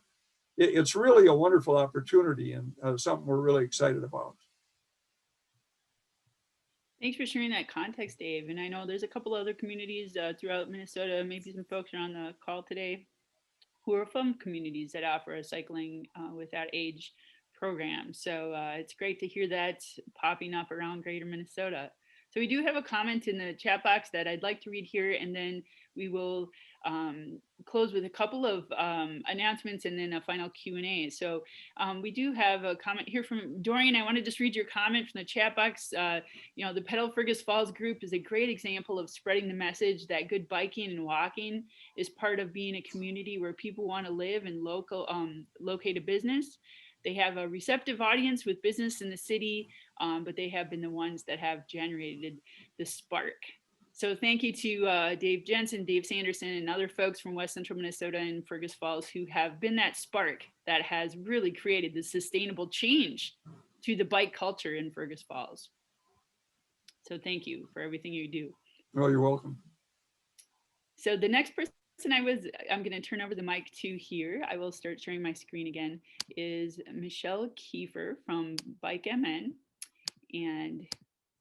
it's really a wonderful opportunity and something we're really excited about. Thanks for sharing that context, Dave. And I know there's a couple other communities throughout Minnesota, maybe some folks are on the call today who are from communities that offer a cycling without age program. So it's great to hear that popping up around greater Minnesota. So we do have a comment in the chat box that I'd like to read here, and then we will close with a couple of announcements and then a final Q&A. So we do have a comment here from Dorian. I want to just read your comment from the chat box. You know, the Pedal Fergus Falls group is a great example of spreading the message that good biking and walking is part of being a community where people want to live and locate a business. They have a receptive audience with business in the city, but they have been the ones that have generated the spark. So thank you to Dave Jensen, Dave Sanderson, and other folks from West Central Minnesota and Fergus Falls who have been that spark that has really created the sustainable change to the bike culture in Fergus Falls. So thank you for everything you do. Oh, you're welcome. So the next person I'm going to turn over the mic to here, I will start sharing my screen again, is Michelle Kiefer from BikeMN. And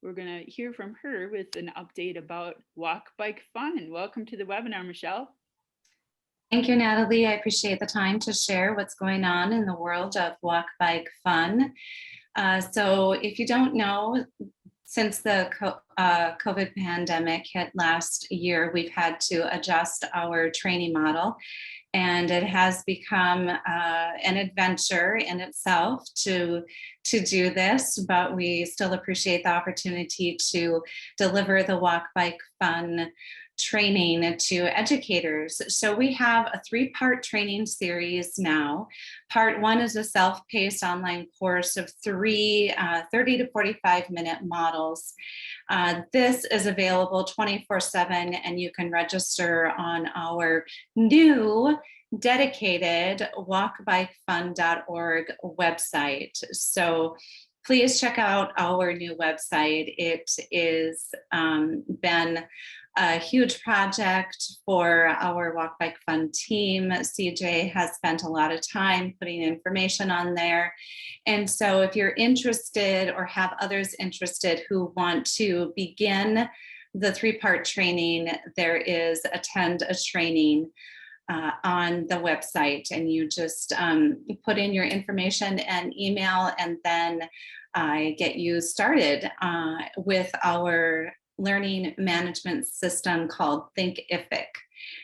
we're going to hear from her with an update about Walk Bike Fun. Welcome to the webinar, Michelle. Thank you, Natalie. I appreciate the time to share what's going on in the world of Walk Bike Fun. So if you don't know, since the COVID pandemic hit last year, we've had to adjust our training model, and it has become an adventure in itself to do this, but we still appreciate the opportunity to deliver the Walk Bike Fun training to educators. So we have a 3-part training series now. Part 1 is a self-paced online course of 3 30 to 45-minute models. This is available 24/7, and you can register on our new dedicated walkbikefun.org website. So please check out our new website. It is been a huge project for our Walk Bike Fun team. CJ has spent a lot of time putting information on there. And so if you're interested or have others interested who want to begin the 3-part training, there is Attend a Training on the website, and you just put in your information and email, and then I get you started with our learning management system called Thinkific.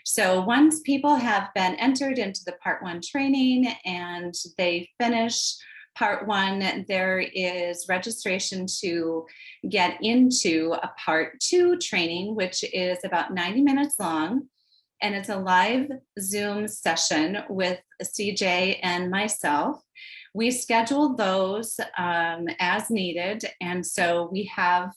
So once people have been entered into the Part 1 training and they finish Part 1, there is registration to get into a Part 2 training, which is about 90 minutes long. And it's a live Zoom session with CJ and myself. We schedule those as needed. And so we have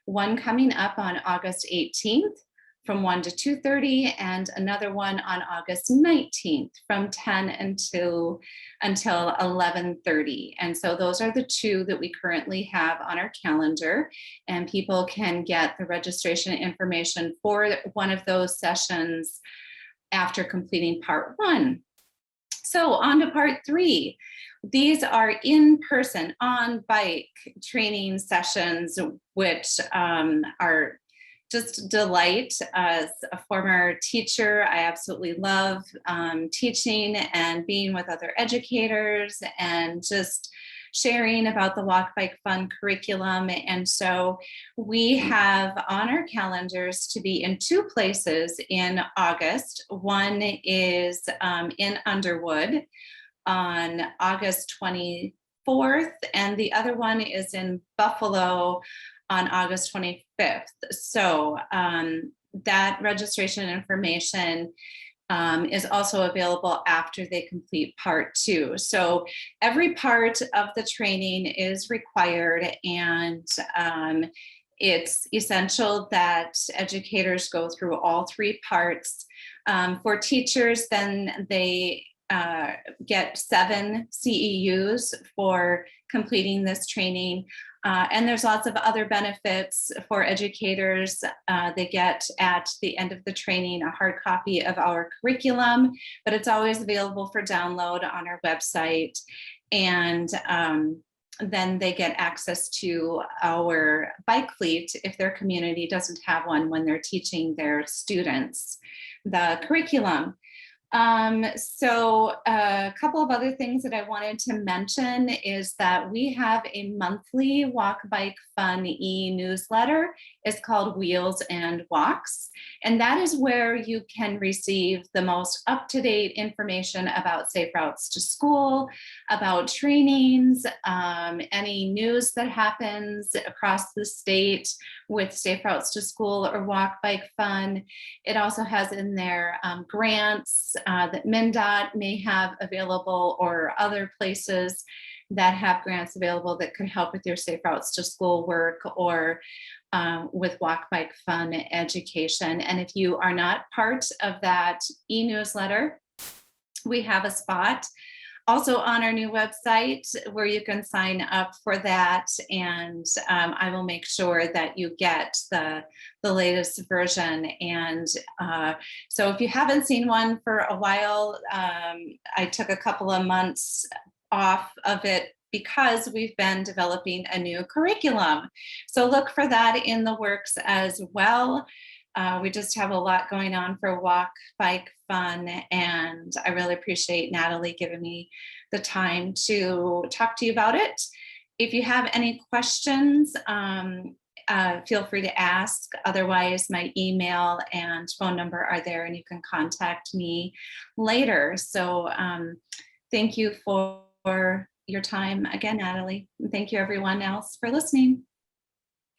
one coming up on August 18th from 1 to 2:30, and another one on August 19th from 10 until 11:30. And so those are the 2 that we currently have on our calendar, and people can get the registration information for one of those sessions after completing Part 1. So on to Part 3. These are in-person, on-bike training sessions, which are just delight. As a former teacher, I absolutely love teaching and being with other educators and just sharing about the Walk Bike Fun curriculum. And so we have on our calendars to be in 2 places in August. One is in Underwood on August 24th, and the other one is in Buffalo on August 25th. So that registration information is also available after they complete Part 2. So every part of the training is required, and it's essential that educators go through all 3 parts. For teachers, then they get 7 CEUs for completing this training. And there's lots of other benefits for educators. They get at the end of the training a hard copy of our curriculum, but it's always available for download on our website. And then they get access to our bike fleet if their community doesn't have one when they're teaching their students the curriculum. So a couple of other things that I wanted to mention is that we have a monthly Walk Bike Fun e-newsletter. It's called Wheels and Walks. And that is where you can receive the most up-to-date information about safe routes to school, about trainings, any news that happens across the state with safe routes to school or Walk Bike Fun. It also has in there grants that MnDOT may have available, or other places that have grants available that could help with your safe routes to school work, or with Walk Bike Fun education. And if you are not part of that e-newsletter, we have a spot also on our new website where you can sign up for that. And I will make sure that you get the latest version. And so if you haven't seen one for a while, I took a couple of months off of it because we've been developing a new curriculum. So look for that in the works as well. We just have a lot going on for Walk Bike Fun, and I really appreciate Natalie giving me the time to talk to you about it. If you have any questions, feel free to ask. Otherwise, my email and phone number are there, and you can contact me later. So thank you for your time again, Natalie. And thank you everyone else for listening.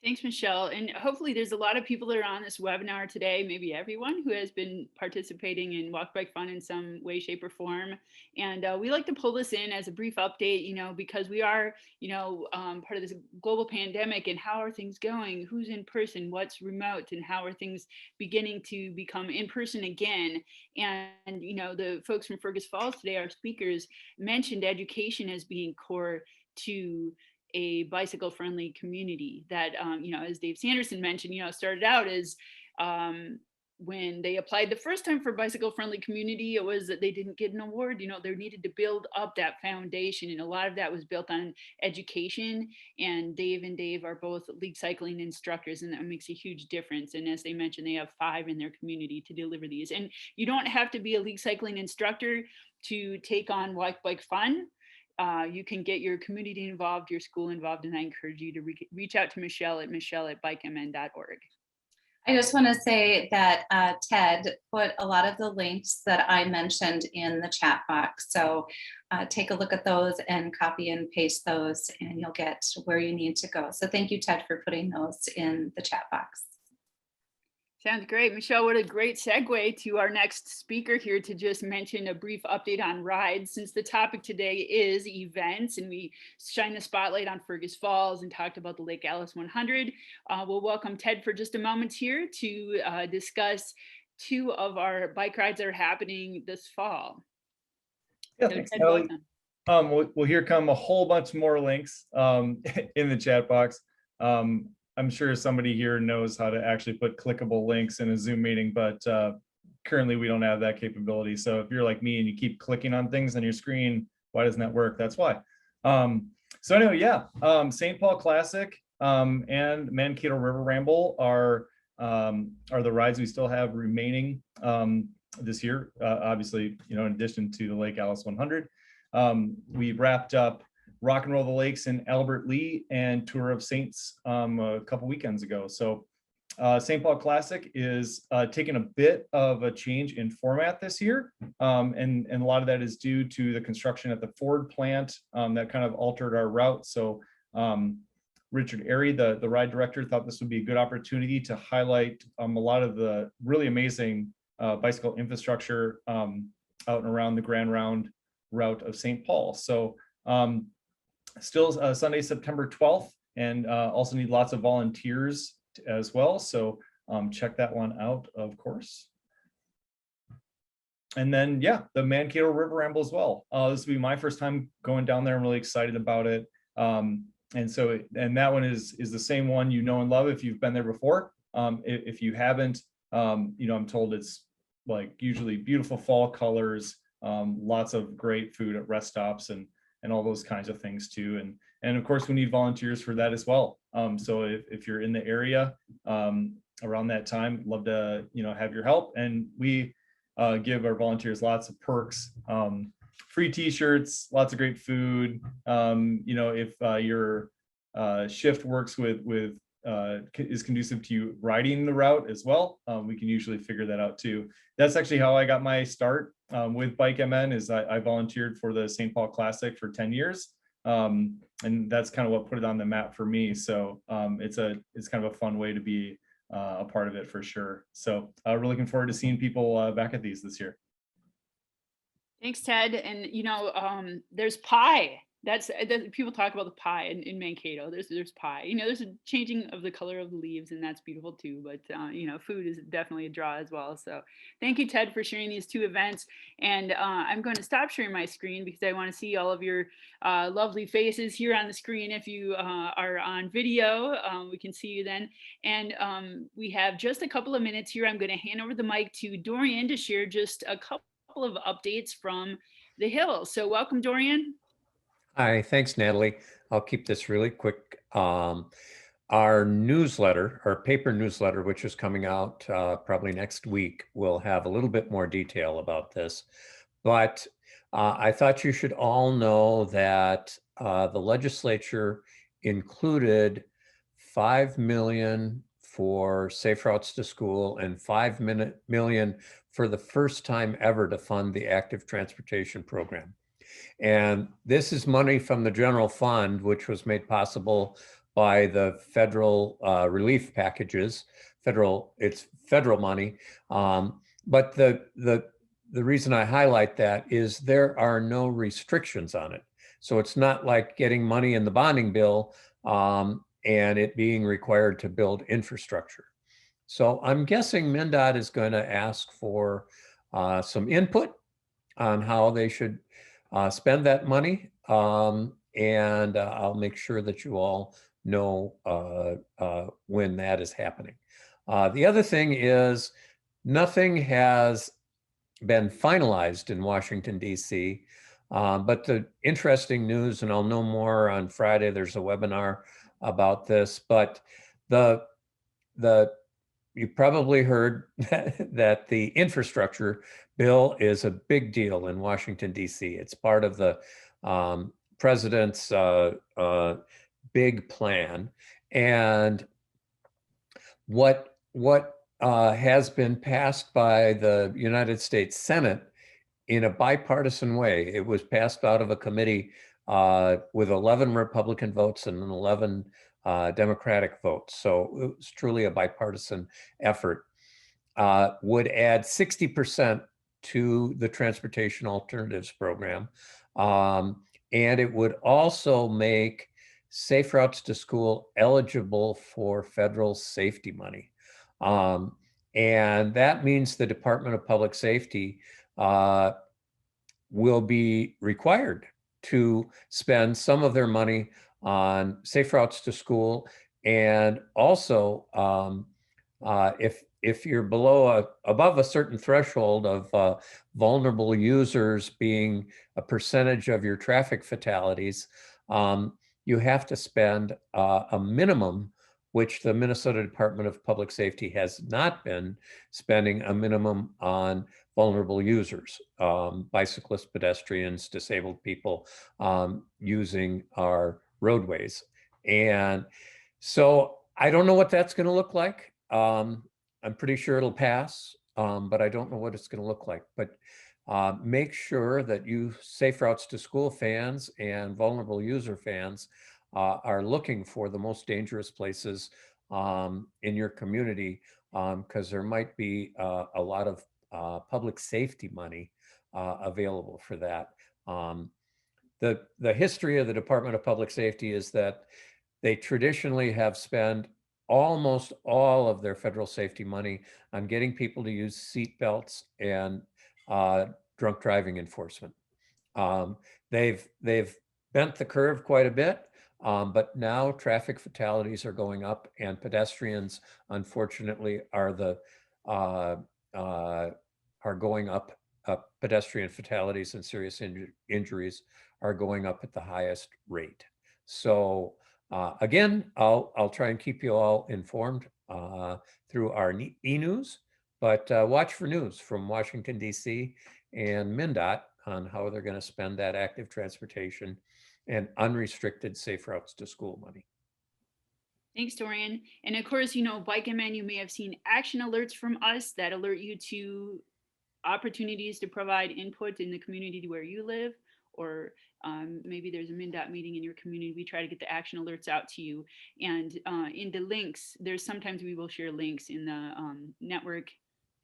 Thanks, Michelle. And hopefully there's a lot of people that are on this webinar today, maybe everyone who has been participating in Walk Bike Fun in some way, shape, or form. And we like to pull this in as a brief update, because we are, part of this global pandemic, and how are things going? Who's in person? What's remote? And how are things beginning to become in person again? And, the folks from Fergus Falls today, our speakers, mentioned education as being core to a bicycle friendly community that, as Dave Sanderson mentioned, started out as when they applied the first time for bicycle friendly community, it was that they didn't get an award. They needed to build up that foundation. And a lot of that was built on education. And Dave are both league cycling instructors, and that makes a huge difference. And as they mentioned, they have 5 in their community to deliver these. And you don't have to be a league cycling instructor to take on Walk Bike Fun. You can get your community involved, your school involved, and I encourage you to reach out to Michelle at bikemn.org. I just want to say that Ted put a lot of the links that I mentioned in the chat box. So take a look at those and copy and paste those, and you'll get where you need to go. So thank you, Ted, for putting those in the chat box. Sounds great. Michelle, what a great segue to our next speaker here to just mention a brief update on rides, since the topic today is events, and we shine the spotlight on Fergus Falls and talked about the Lake Alice 100. We'll welcome Ted for just a moment here to discuss 2 of our bike rides that are happening this fall. Yeah, so thanks, Ted, Kelly. welcome. Well, here come a whole bunch more links in the chat box. I'm sure somebody here knows how to actually put clickable links in a Zoom meeting, but currently we don't have that capability. So if you're like me and you keep clicking on things on your screen, why doesn't that work? That's why. So anyway, yeah, St. Paul Classic and Mankato River Ramble are the rides we still have remaining this year. Obviously, in addition to the Lake Alice 100, we wrapped up Rock and Roll the Lakes in Albert Lee and Tour of Saints a couple weekends ago. So St. Paul Classic is taking a bit of a change in format this year. And a lot of that is due to the construction at the Ford plant that kind of altered our route. So Richard Airy, the ride director, thought this would be a good opportunity to highlight a lot of the really amazing bicycle infrastructure out and around the Grand Round route of St. Paul. So still Sunday, September 12th, and also need lots of volunteers as well. So check that one out, of course. And then, yeah, the Mankato River Ramble as well. This will be my first time going down there. I'm really excited about it. And so, and that one is the same one you know and love if you've been there before. If you haven't, I'm told it's like usually beautiful fall colors, lots of great food at rest stops and all those kinds of things too. And of course, we need volunteers for that as well. So if you're in the area around that time, love to have your help. And we give our volunteers lots of perks, free t-shirts, lots of great food. If your shift works with is conducive to you riding the route as well, we can usually figure that out too. That's actually how I got my start with BikeMN. Is I volunteered for the St. Paul Classic for 10 years. And that's kind of what put it on the map for me. So it's kind of a fun way to be a part of it for sure. So we're looking forward to seeing people back at these this year. Thanks, Ted. And there's pie. That's people talk about the pie in Mankato. There's pie. There's a changing of the color of the leaves, and that's beautiful too. But food is definitely a draw as well. So thank you, Ted, for sharing these two events. And I'm going to stop sharing my screen because I want to see all of your lovely faces here on the screen. If you are on video, we can see you then. And we have just a couple of minutes here. I'm going to hand over the mic to Dorian to share just a couple of updates from the Hill. So welcome, Dorian. Hi, thanks, Natalie. I'll keep this really quick. Our newsletter, our paper newsletter, which is coming out probably next week, will have a little bit more detail about this. But I thought you should all know that the legislature included $5 million for Safe Routes to School and $5 million for the first time ever to fund the active transportation program. And this is money from the general fund, which was made possible by the federal relief packages. It's federal money. But the reason I highlight that is there are no restrictions on it. So it's not like getting money in the bonding bill and it being required to build infrastructure. So I'm guessing MnDOT is going to ask for some input on how they should spend that money, and I'll make sure that you all know when that is happening. The other thing is nothing has been finalized in Washington, D.C., but the interesting news, and I'll know more on Friday, there's a webinar about this, but you probably heard that the infrastructure bill is a big deal in Washington, D.C. It's part of the president's big plan. And what has been passed by the United States Senate in a bipartisan way, it was passed out of a committee with 11 Republican votes and 11 Democratic votes. So it was truly a bipartisan effort, would add 60% to the Transportation Alternatives Program. And it would also make Safe Routes to School eligible for federal safety money. And that means the Department of Public Safety will be required to spend some of their money on Safe Routes to School. And also, if you're above a certain threshold of vulnerable users being a percentage of your traffic fatalities, you have to spend a minimum, which the Minnesota Department of Public Safety has not been spending a minimum on vulnerable users, bicyclists, pedestrians, disabled people using our roadways. And so I don't know what that's going to look like. I'm pretty sure it'll pass, but I don't know what it's going to look like. But make sure that you Safe Routes to School fans and vulnerable user fans are looking for the most dangerous places in your community, because there might be a lot of public safety money available for that. The history of the Department of Public Safety is that they traditionally have spent almost all of their federal safety money on getting people to use seat belts and drunk driving enforcement. They've bent the curve quite a bit, but now traffic fatalities are going up, and pedestrians, unfortunately, are going up. Pedestrian fatalities and serious injuries are going up at the highest rate. So again, I'll try and keep you all informed through our e-news, but watch for news from Washington, D.C. and MnDOT on how they're going to spend that active transportation and unrestricted safe routes to school money. Thanks, Dorian. And of course, BikeMN, you may have seen action alerts from us that alert you to opportunities to provide input in the community where you live, or maybe there's a MnDOT meeting in your community. We try to get the action alerts out to you. And in the links, sometimes we will share links in the network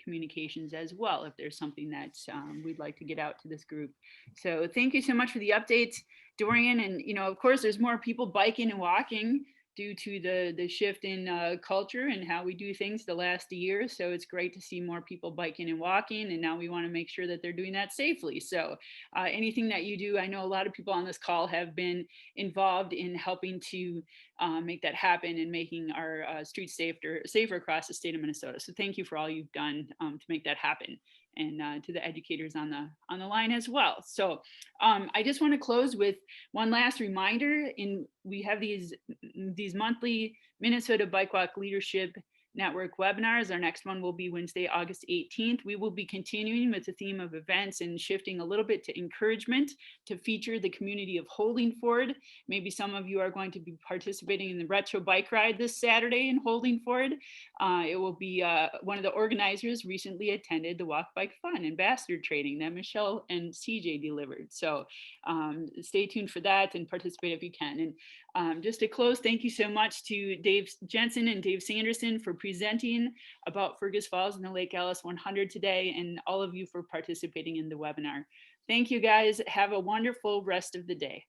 communications as well, if there's something that we'd like to get out to this group. So thank you so much for the updates, Dorian. And, of course, there's more people biking and walking due to the shift in culture and how we do things the last year. So it's great to see more people biking and walking, and now we want to make sure that they're doing that safely. So anything that you do, I know a lot of people on this call have been involved in helping to make that happen and making our streets safer across the state of Minnesota. So thank you for all you've done to make that happen, and to the educators on the line as well. So I just want to close with one last reminder. We have these monthly Minnesota Bike Walk Leadership Network webinars. Our next one will be Wednesday, August 18th. We will be continuing with the theme of events and shifting a little bit to encouragement to feature the community of Holdingford. Maybe some of you are going to be participating in the retro bike ride this Saturday in Holdingford. It will be one of the organizers recently attended the Walk Bike Fun ambassador training that Michelle and CJ delivered. So stay tuned for that and participate if you can. And just to close, thank you so much to Dave Jensen and Dave Sanderson for presenting about Fergus Falls and the Lake Alice 100 today, and all of you for participating in the webinar. Thank you guys. Have a wonderful rest of the day.